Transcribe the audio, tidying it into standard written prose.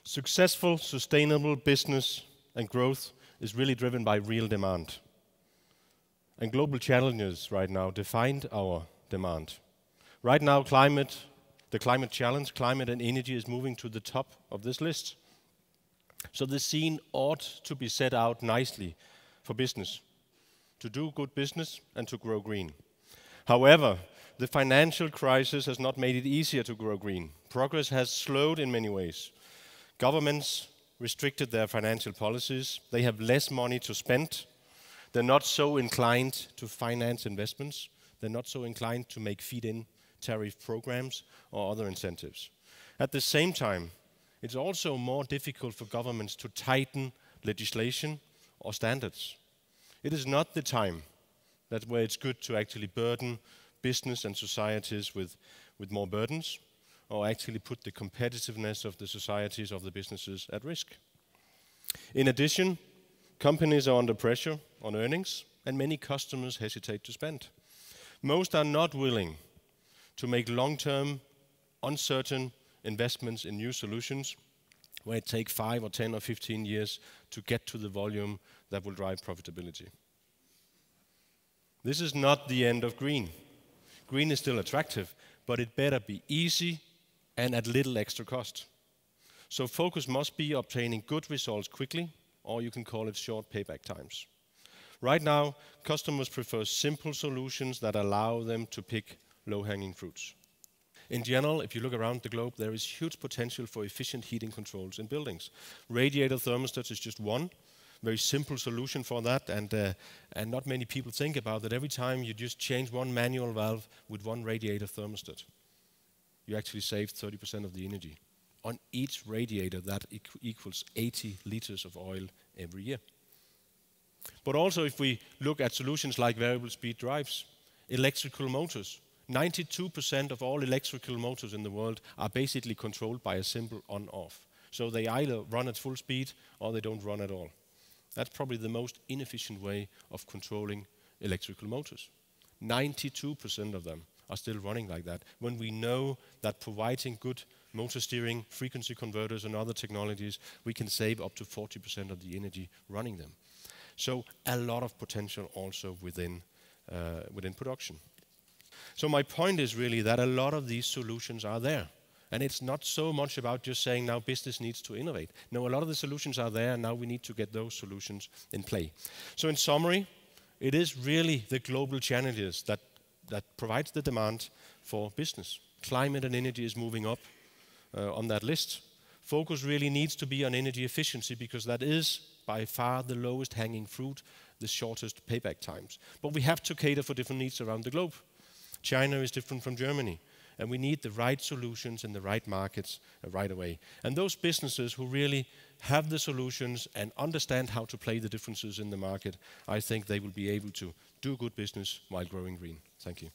Successful, sustainable business and growth is really driven by real demand. And global challenges right now define our demand. Right now, the climate challenge, climate and energy is moving to the top of this list. So the scene ought to be set out nicely for business, to do good business and to grow green. However, the financial crisis has not made it easier to grow green. Progress has slowed in many ways. Governments restricted their financial policies. They have less money to spend. They're not so inclined to finance investments. They're not so inclined to make feed-in tariff programs or other incentives. At the same time, it's also more difficult for governments to tighten legislation or standards. It is not the time where it's good to actually burden business and societies with more burdens, or actually put the competitiveness of the societies, of the businesses at risk. In addition, companies are under pressure on earnings, and many customers hesitate to spend. Most are not willing to make long-term, uncertain investments in new solutions where it takes 5 or 10 or 15 years to get to the volume that will drive profitability. This is not the end of green. Green is still attractive, but it better be easy and at little extra cost. So focus must be obtaining good results quickly, or you can call it short payback times. Right now, customers prefer simple solutions that allow them to pick low-hanging fruits. In general, if you look around the globe, there is huge potential for efficient heating controls in buildings. Radiator thermostats is just one very simple solution for that, and not many people think about that. Every time you just change one manual valve with one radiator thermostat, you actually save 30% of the energy. On each radiator, that equals 80 liters of oil every year. But also, if we look at solutions like variable speed drives, electrical motors, 92% of all electrical motors in the world are basically controlled by a simple on-off. So they either run at full speed or they don't run at all. That's probably the most inefficient way of controlling electrical motors. 92% of them are still running like that, when we know that providing good motor steering, frequency converters and other technologies, we can save up to 40% of the energy running them. So a lot of potential also within production. So my point is really that a lot of these solutions are there. And it's not so much about just saying now business needs to innovate. No, a lot of the solutions are there, and now we need to get those solutions in play. So in summary, it is really the global challenges that provides the demand for business. Climate and energy is moving up on that list. Focus really needs to be on energy efficiency, because that is by far the lowest hanging fruit, the shortest payback times. But we have to cater for different needs around the globe. China is different from Germany, and we need the right solutions in the right markets right away. And those businesses who really have the solutions and understand how to play the differences in the market, I think they will be able to do good business while growing green. Thank you.